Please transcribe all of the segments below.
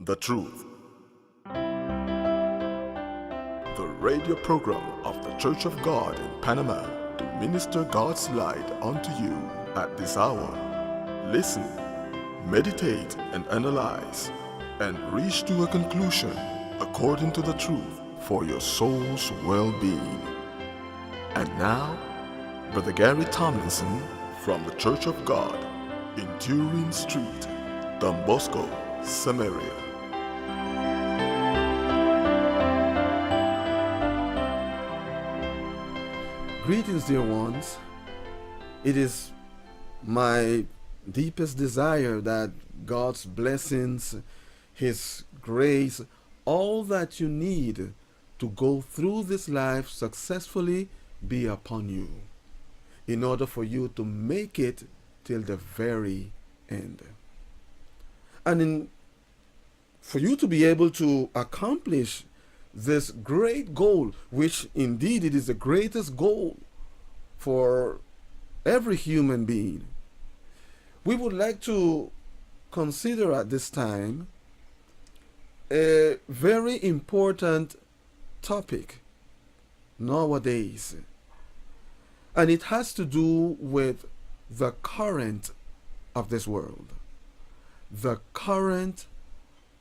The Truth, the radio program of the Church of God in Panama to minister God's light unto you at this hour. Listen, meditate, and analyze, and reach to a conclusion according to the truth for your soul's well-being. And now, Brother Gary Tomlinson from the Church of God in Turin Street, Don Bosco, Samaria. Greetings, dear ones. It is my deepest desire that God's blessings, His grace, all that you need to go through this life successfully be upon you, in order for you to make it till the very end. And for you to be able to accomplish this great goal, which indeed it is the greatest goal for every human being, we would like to consider at this time a very important topic nowadays. And it has to do with the current of this world. The current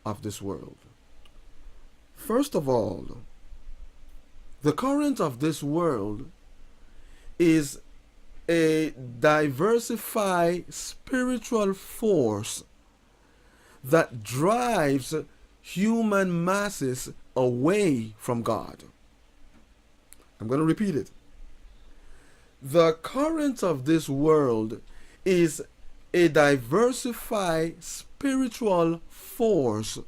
of this world. First of all, the current of this world is a diversified spiritual force that drives human masses away from God. I'm going to repeat it. The current of this world is a diversified spiritual force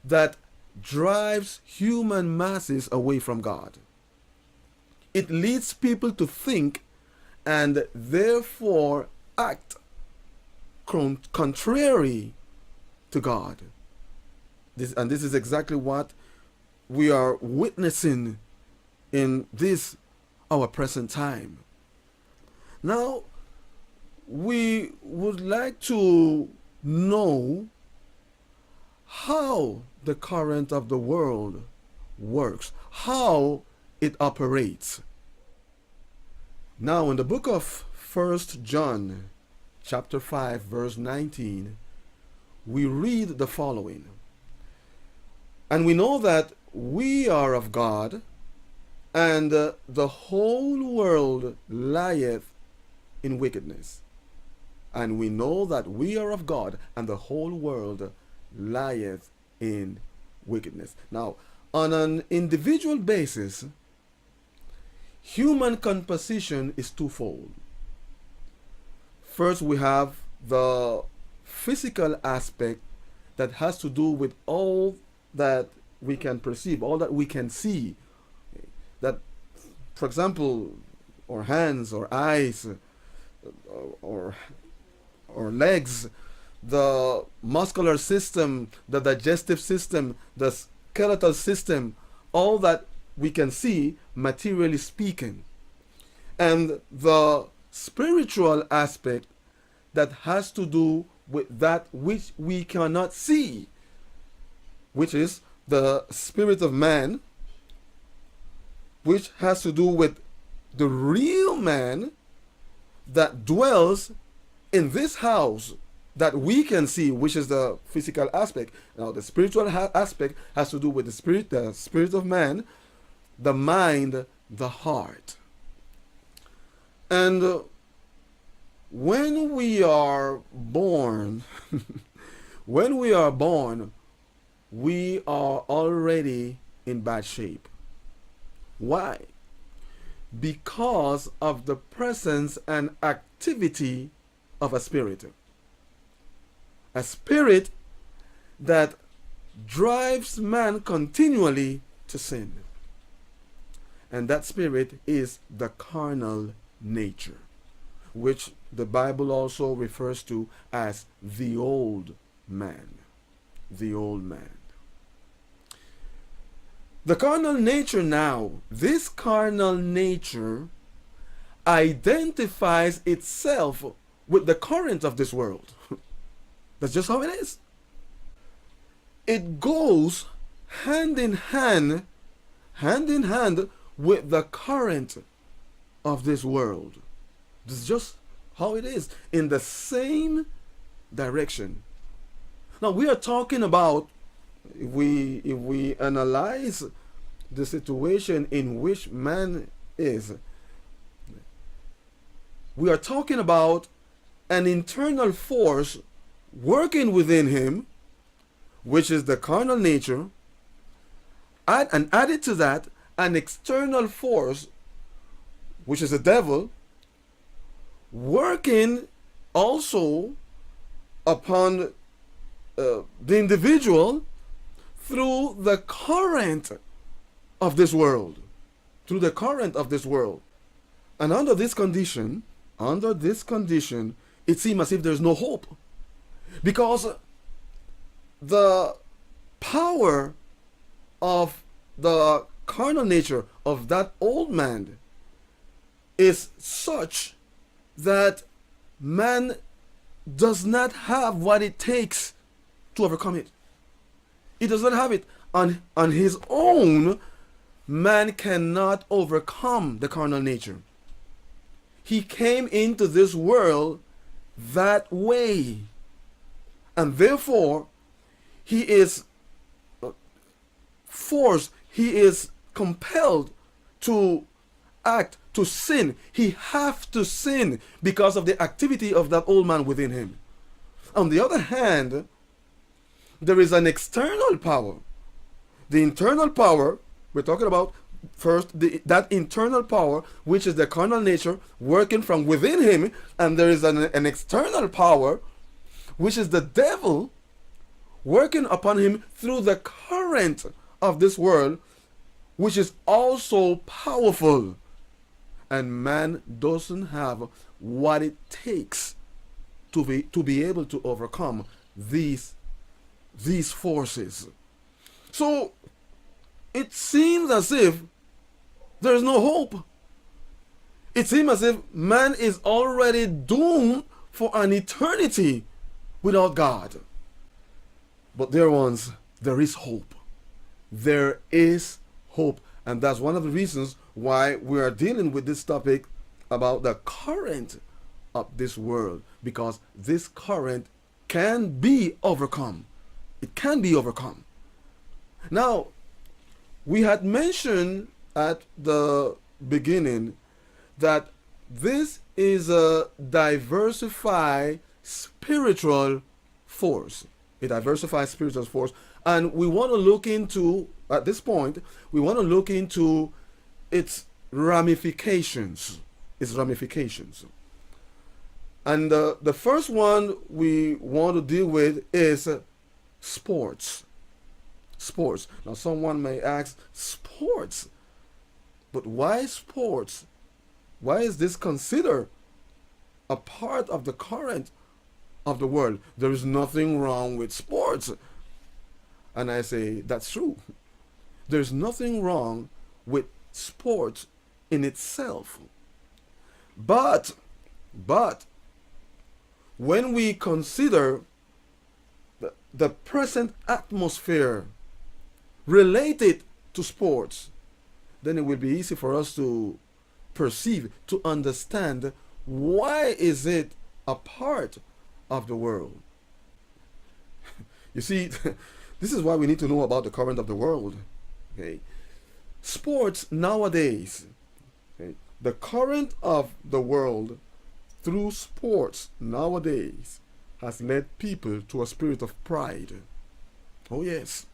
that drives human masses away from God. It leads people to think and therefore act contrary to God. This is exactly what we are witnessing in this our present time. Now, we would like to know how the current of the world works, how it operates. Now, in the book of 1 John, chapter 5, verse 19, we read the following. And we know that we are of God, and the whole world lieth in wickedness. And we know that we are of God, and the whole world lieth in wickedness. Now, on an individual basis, human composition is twofold. First, we have the physical aspect that has to do with all that we can perceive, all that we can see. That, for example, our hands, or eyes, or legs, the muscular system, the digestive system, the skeletal system, all that we can see, materially speaking. And the spiritual aspect that has to do with that which we cannot see, which is the spirit of man, which has to do with the real man that dwells in this house that we can see, which is the physical aspect. Now, the spiritual aspect has to do with the spirit of man, the mind, the heart. And when we are born, we are already in bad shape. Why? Because of the presence and activity of a spirit. A spirit that drives man continually to sin. And that spirit is the carnal nature, which the Bible also refers to as the old man. The old man. The carnal nature now, this carnal nature identifies itself with the current of this world. That's just how it is. it goes hand in hand, hand in hand with the current of this world. This is just how it is, in the same direction. Now we are talking about, if we analyze the situation in which man is, we are talking about an internal force working within him, which is the carnal nature, and added to that an external force, which is the devil, working also upon the individual through the current of this world. Through the current of this world. And under this condition, it seems as if there's no hope. Because the power of the carnal nature of that old man is such that man does not have what it takes to overcome it. He does not have it. On his own, man cannot overcome the carnal nature. He came into this world that way. And therefore, he is forced, he is compelled to act, to sin. He has to sin because of the activity of that old man within him. On the other hand, there is an external power. The internal power, we're talking about first that internal power, which is the carnal nature working from within him, and there is an external power, which is the devil working upon him through the current of this world, which is also powerful. And man doesn't have what it takes to be able to overcome these forces. So it seems as if there is no hope. It seems as if man is already doomed for an eternity without God. But dear ones, there is hope. There is hope. And that's one of the reasons why we are dealing with this topic about the current of this world. Because this current can be overcome. It can be overcome. Now, we had mentioned at the beginning that this is a diversified spiritual force. A diversified spiritual force. And we want to look into, at this point, we want to look into its ramifications. Its ramifications. And the first one we want to deal with is sports. Sports. Now someone may ask, sports? But why sports? Why is this considered a part of the current of the world? There is nothing wrong with sports. And I say, that's true. There's nothing wrong with sports in itself. But when we consider the present atmosphere related to sports, then it will be easy for us to perceive, to understand why is it a part of the world. You see, this is why we need to know about the current of the world. Okay, sports nowadays, okay, the current of the world through sports nowadays has led people to a spirit of pride. Oh yes,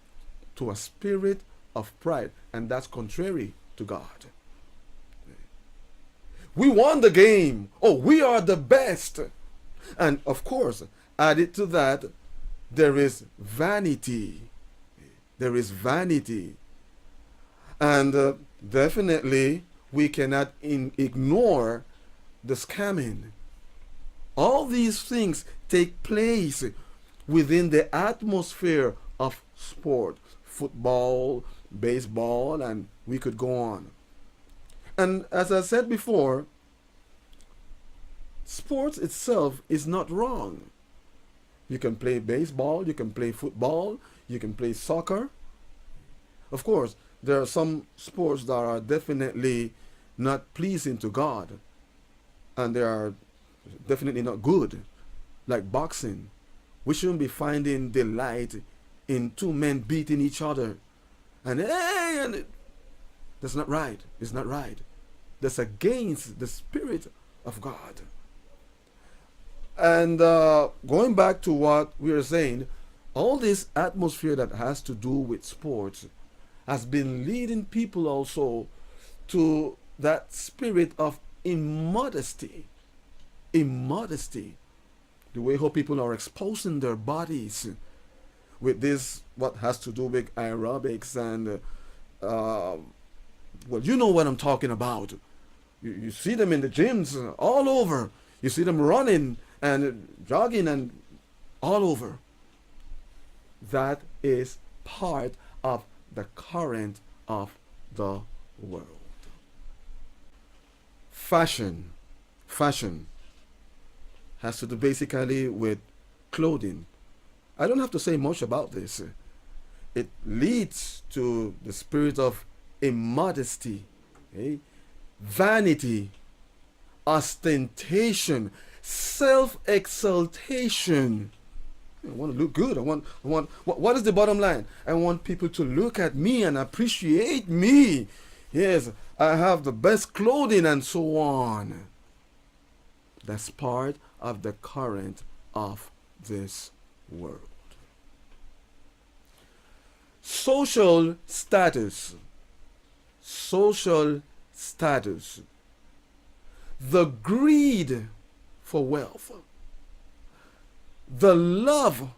to a spirit of pride, and that's contrary to God. We won the game. Oh, we are the best. And of course, added to that, there is vanity. There is vanity. And definitely, we cannot ignore the scamming. All these things take place within the atmosphere of sport. Football, baseball, and we could go on. And as I said before, sports itself is not wrong. You can play baseball, you can play football, you can play soccer. Of course, there are some sports that are definitely not pleasing to God, and they are definitely not good, like boxing. We shouldn't be finding delight in two men beating each other. And hey, that's not right. It's not right. That's against the Spirit of God. And going back to what we were saying, all this atmosphere that has to do with sports has been leading people also to that spirit of immodesty. Immodesty. The way how people are exposing their bodies with this, what has to do with aerobics and, well, you know what I'm talking about. You see them in the gyms all over. You see them running and jogging and all over. That is part of the current of the world. Fashion has to do basically with clothing. I don't have to say much about this. It leads to the spirit of immodesty, okay? Vanity, ostentation, self-exaltation. I want to look good. I want. What is the bottom line? I want people to look at me and appreciate me. Yes, I have the best clothing and so on. That's part of the current of this world. Social status. Social status. The greed for wealth. The love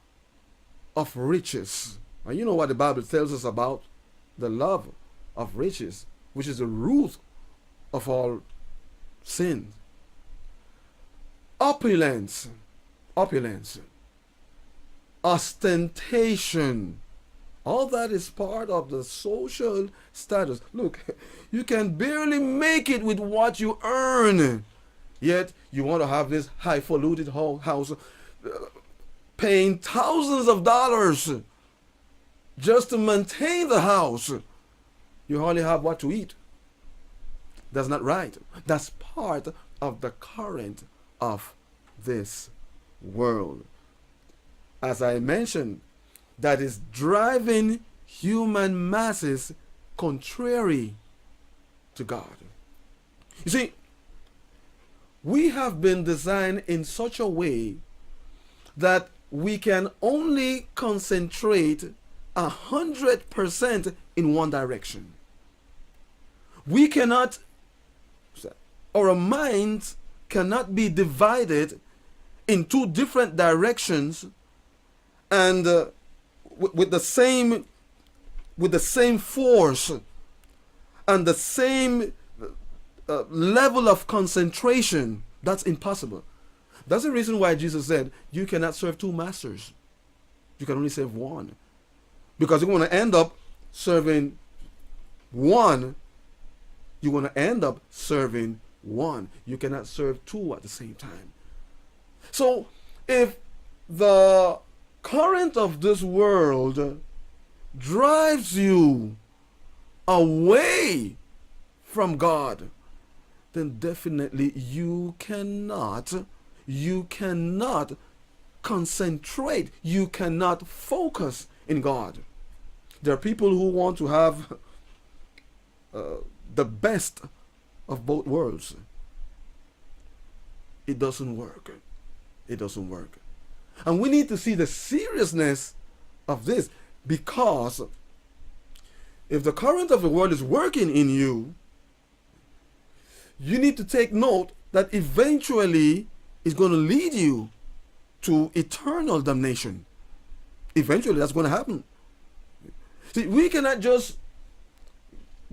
of riches. And you know what the Bible tells us about the love of riches, which is the root of all sin. Opulence. Ostentation. All that is part of the social status. Look, you can barely make it with what you earn. Yet you want to have this highfalutin house, paying thousands of dollars just to maintain the house. You hardly have what to eat. That's not right. That's part of the current of this world. As I mentioned, that is driving human masses contrary to God. You see, we have been designed in such a way that we can only concentrate 100% in one direction. We cannot, our minds cannot be divided in two different directions and with the same force and the same level of concentration. That's impossible. That's the reason why Jesus said you cannot serve two masters. You can only serve one, because you're going to end up serving one. You're going to end up serving one. You cannot serve two at the same time. So if the current of this world drives you away from God, then definitely you cannot concentrate, you cannot focus in God. There are people who want to have the best of both worlds. It doesn't work. It doesn't work. And we need to see the seriousness of this, because if the current of the world is working in you, you need to take note that eventually it's going to lead you to eternal damnation. Eventually that's going to happen. See, we cannot just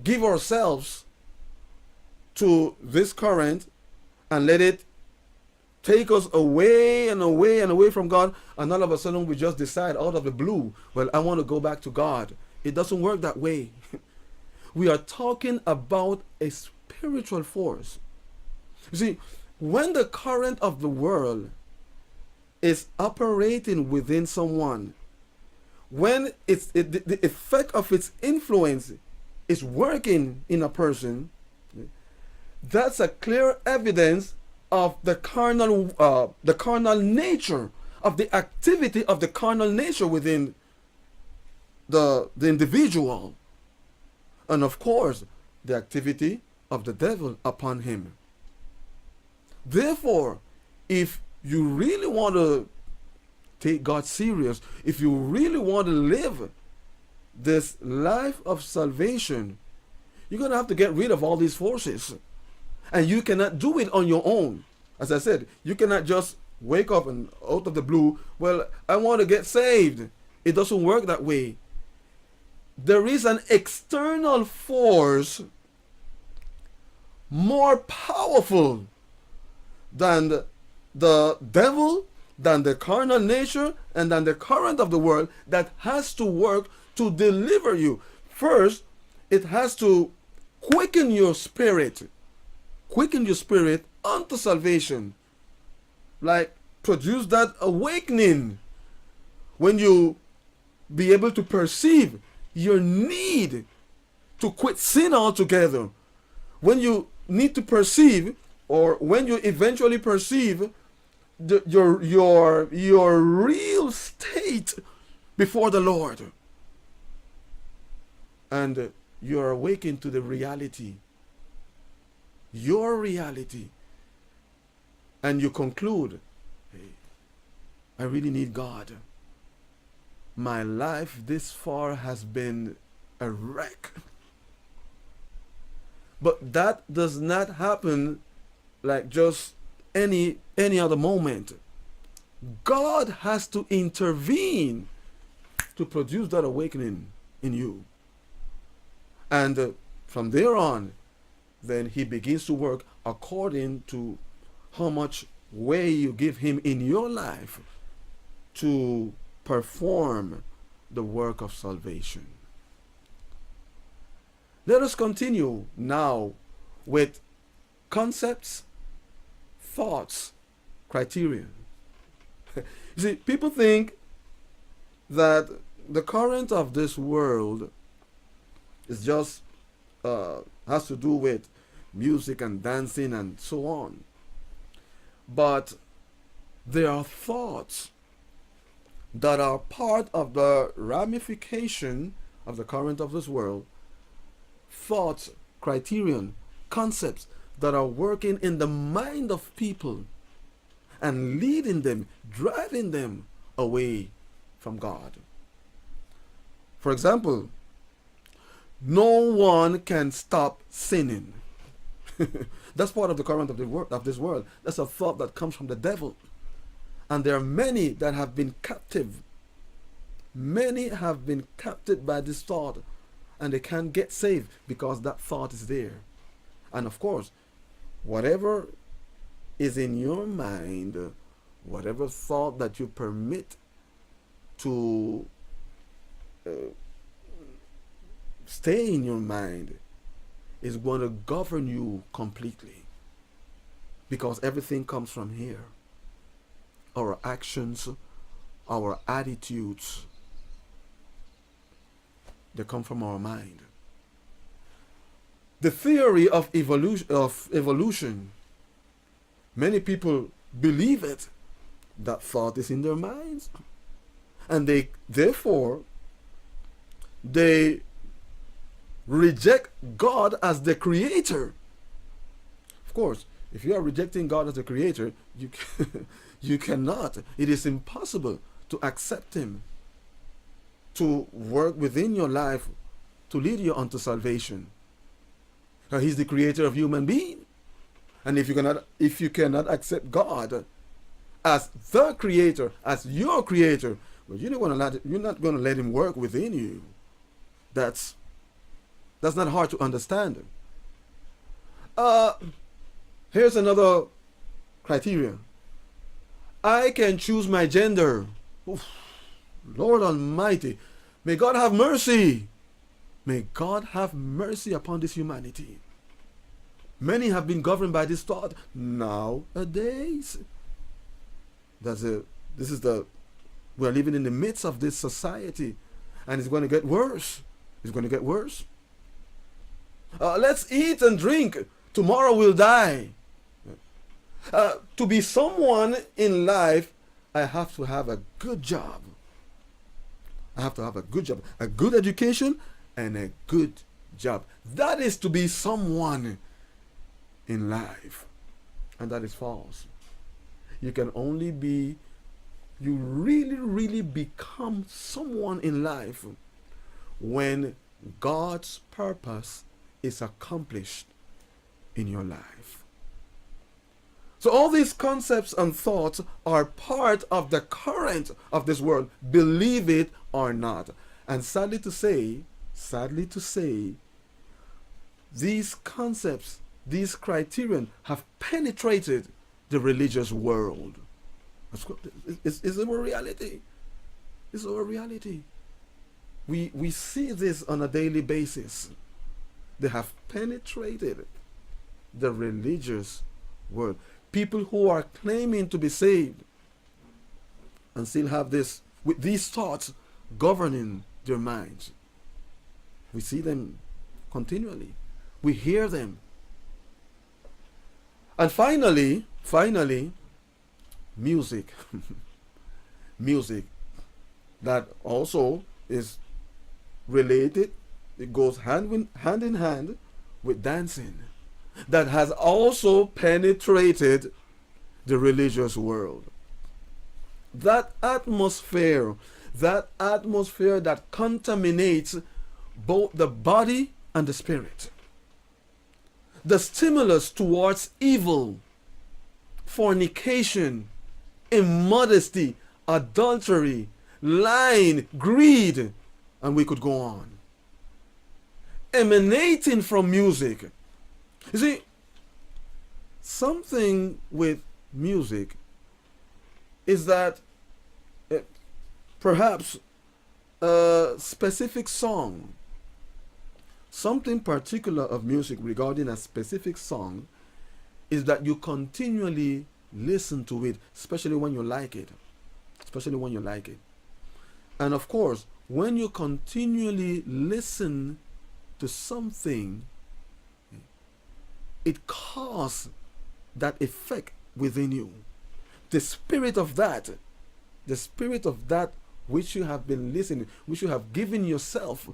give ourselves to this current and let it take us away and away and away from God, and all of a sudden we just decide out of the blue, well, I want to go back to God. It doesn't work that way. We are talking about a spiritual force. You see, when the current of the world is operating within someone, when the effect of its influence is working in a person, that's a clear evidence of the carnal nature, of the activity of the carnal nature within the individual, and of course the activity of the devil upon him. Therefore, if you really want to take God serious, if you really want to live this life of salvation, you're going to have to get rid of all these forces. And you cannot do it on your own. As I said, you cannot just wake up and out of the blue, well, I want to get saved. It doesn't work that way. There is an external force more powerful than the devil, than the carnal nature, and than the current of the world that has to work to deliver you. First, it has to quicken your spirit unto salvation, like produce that awakening when you be able to perceive your need to quit sin altogether, when you need to perceive, or when you eventually perceive your real state before the Lord, and you're awakened to the reality, your reality, and you conclude, hey, I really need God. My life this far has been a wreck. But that does not happen like just any other moment. God has to intervene to produce that awakening in you. And from there on, then he begins to work according to how much way you give him in your life to perform the work of salvation. Let us continue now with concepts, thoughts, criteria. You see, people think that the current of this world is just has to do with music and dancing and so on. But there are thoughts that are part of the ramification of the current of this world, thoughts, criterion, concepts that are working in the mind of people and leading them, driving them away from God. For example, no one can stop sinning. That's part of the current of this world. That's a thought that comes from the devil. And there are many that have been captive. Many have been captured by this thought, and they can't get saved because that thought is there. And of course, whatever is in your mind, whatever thought that you permit to stay in your mind, is going to govern you completely, because everything comes from here. Our actions, our attitudes, they come from our mind. The theory of evolution, many people believe it. That thought is in their minds, and therefore they reject God as the creator. Of course, if you are rejecting God as the creator, you cannot. It is impossible to accept him, to work within your life, to lead you unto salvation. He's the creator of human being. And if you cannot accept God as the creator, as your creator, well, you're not going to let him work within you. That's not hard to understand. Here's another criteria. I can choose my gender. Oof. Lord Almighty, may God have mercy. May God have mercy upon this humanity. Many have been governed by this thought nowadays. That's This is the we're living in the midst of this society, and it's going to get worse. It's going to get worse. Let's eat and drink. Tomorrow we'll die. To be someone in life, I have to have a good job. I have to have a good job, a good education, and a good job. That is to be someone in life. And that is false. You can only be, you really, really become someone in life when God's purpose is accomplished in your life. So all these concepts and thoughts are part of the current of this world, believe it or not. And sadly to say, these concepts, these criterion have penetrated the religious world. It's our reality. It's our reality. We see this on a daily basis. They have penetrated the religious world. People who are claiming to be saved and still have this, with these thoughts governing their minds. We see them continually. We hear them. And finally, music. Music that also is related, it goes hand in hand with dancing, that has also penetrated the religious world. That atmosphere that contaminates both the body and the spirit. The stimulus towards evil, fornication, immodesty, adultery, lying, greed, and we could go on. Emanating from music. You see, something with music is that perhaps a specific song, something particular of music regarding a specific song, is that you continually listen to it, especially when you like it. Especially when you like it. And of course, when you continually listen to something, it causes that effect within you. The spirit of that which you have been listening, which you have given yourself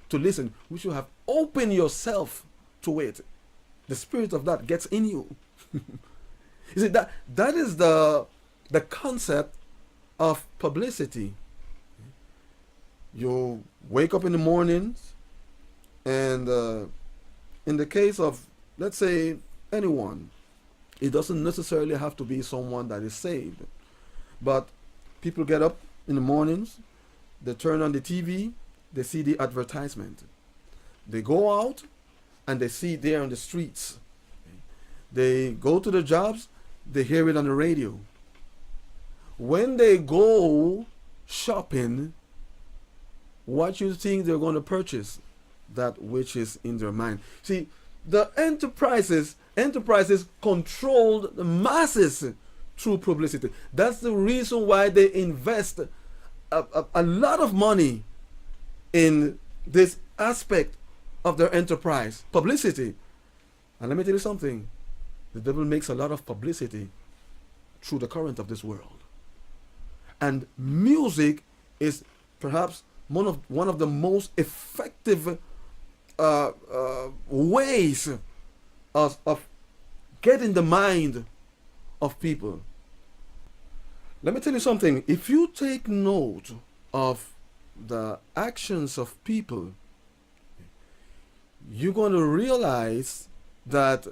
to listen, which you have opened yourself to it, the spirit of that gets in you. You see, that is the concept of publicity. You wake up in the mornings, and in the case of, let's say, anyone, it doesn't necessarily have to be someone that is saved, but people get up in the mornings, they turn on the TV, they see the advertisement, they go out and they see it there on the streets, they go to the jobs, they hear it on the radio. When they go shopping, what you think they're going to purchase? That which is in their mind. See, the enterprises control the masses through publicity. That's the reason why they invest a lot of money in this aspect of their enterprise, publicity. And let me tell you something, the devil makes a lot of publicity through the current of this world. And music is perhaps one of the most effective ways of getting the mind of people. Let me tell you something. If you take note of the actions of people, you're going to realize that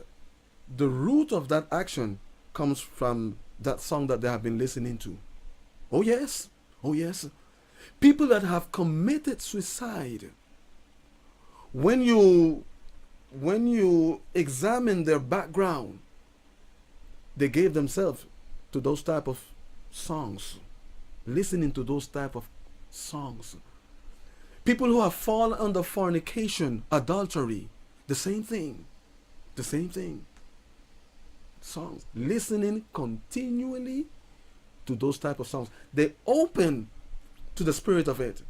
the root of that action comes from that song that they have been listening to. Oh yes, oh yes. People that have committed suicide, when you examine their background, they gave themselves to those type of songs, listening to those type of songs. People who have fallen under fornication, adultery, the same thing. Songs, listening continually to those type of songs. They open to the spirit of it.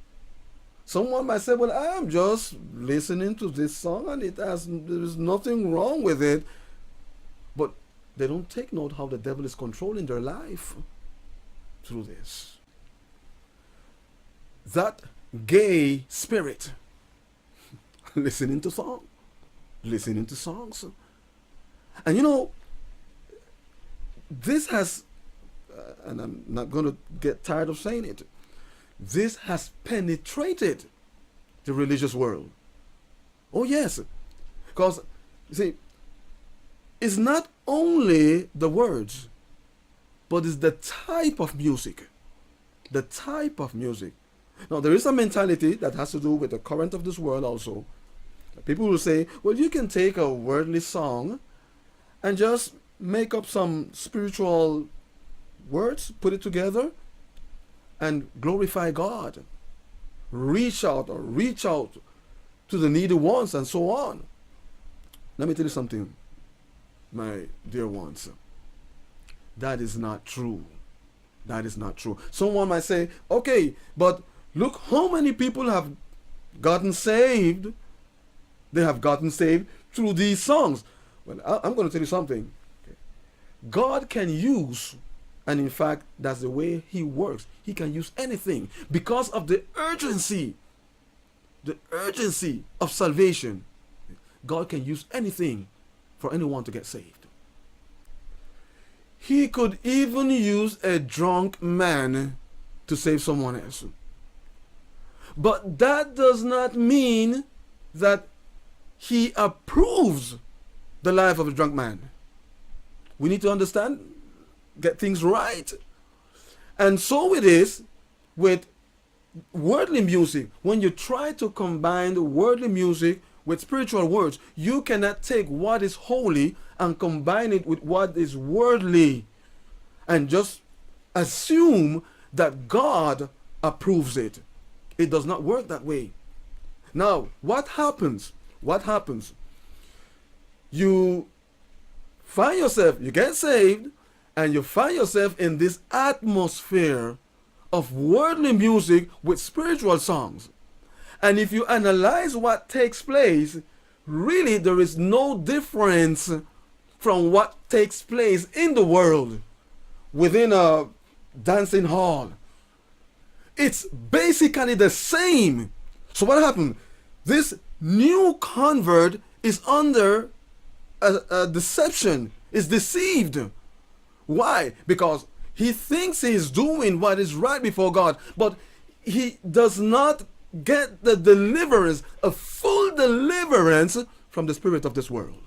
Someone might say, well, I'm just listening to this song and there's nothing wrong with it. But they don't take note how the devil is controlling their life through this. That gay spirit, listening to songs. And you know, this has, and I'm not going to get tired of saying it, this has penetrated the religious world. Oh yes, because you see, it's not only the words, but it's the type of music. The type of music. Now there is a mentality that has to do with the current of this world also. People will say, well, you can take a worldly song and just make up some spiritual words, put it together, and glorify God. Reach out to the needy ones and so on. Let me tell you something, my dear ones. That is not true. That is not true. Someone might say, okay, but look how many people have gotten saved. They have gotten saved through these songs. Well, I'm going to tell you something. Okay. God can use, and in fact, that's the way He works. He can use anything because of the urgency of salvation. God can use anything for anyone to get saved. He could even use a drunk man to save someone else. But that does not mean that He approves the life of a drunk man. We need to understand, get things right. And so it is with worldly music. When you try to combine worldly music with spiritual words, you cannot take what is holy and combine it with what is worldly and just assume that God approves it. It does not work that way. Now, what happens? What happens? You find yourself, you get saved, and you find yourself in this atmosphere of worldly music with spiritual songs. And if you analyze what takes place, really there is no difference from what takes place in the world within a dancing hall. It's basically the same. So what happened? This new convert is under a deception, is deceived. Why? Because he thinks he is doing what is right before God, but he does not get the deliverance, a full deliverance from the spirit of this world.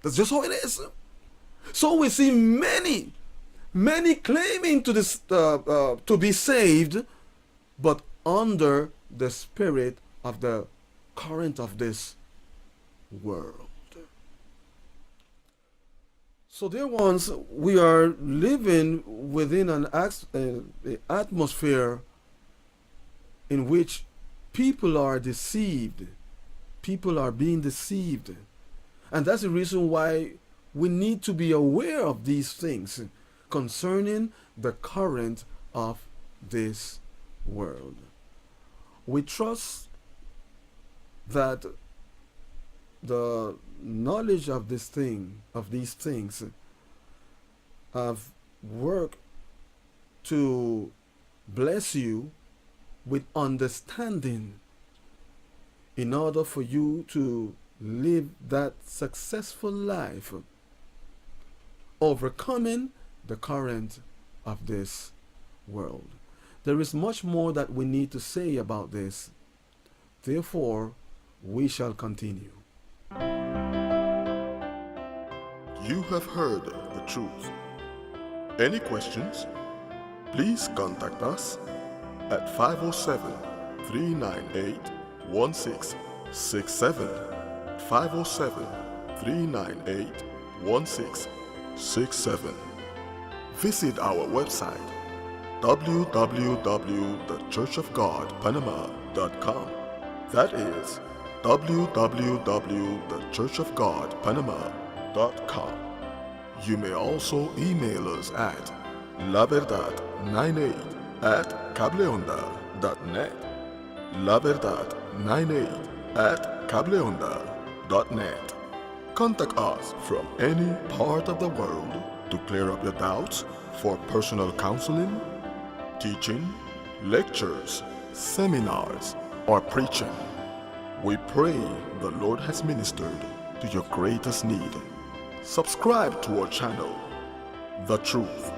That's just how it is. So we see many claiming to be saved, but under the spirit of the current of this world. So dear ones, we are living within an atmosphere in which people are deceived. People are being deceived. And that's the reason why we need to be aware of these things concerning the current of this world. We trust that the knowledge of these things have worked to bless you with understanding in order for you to live that successful life, overcoming the current of this world. There is much more that we need to say about this. Therefore, we shall continue. You have heard the truth. Any questions? Please contact us at 507-398-1667. 507-398-1667. Visit our website www.thechurchofgodpanama.com. That is www.thechurchofgodpanama.com. You may also email us at laverdad98 at cableonda.net. laverdad98 at cableonda.net. Contact us from any part of the world to clear up your doubts for personal counseling, teaching, lectures, seminars, or preaching. We pray the Lord has ministered to your greatest need. Subscribe to our channel, The Truth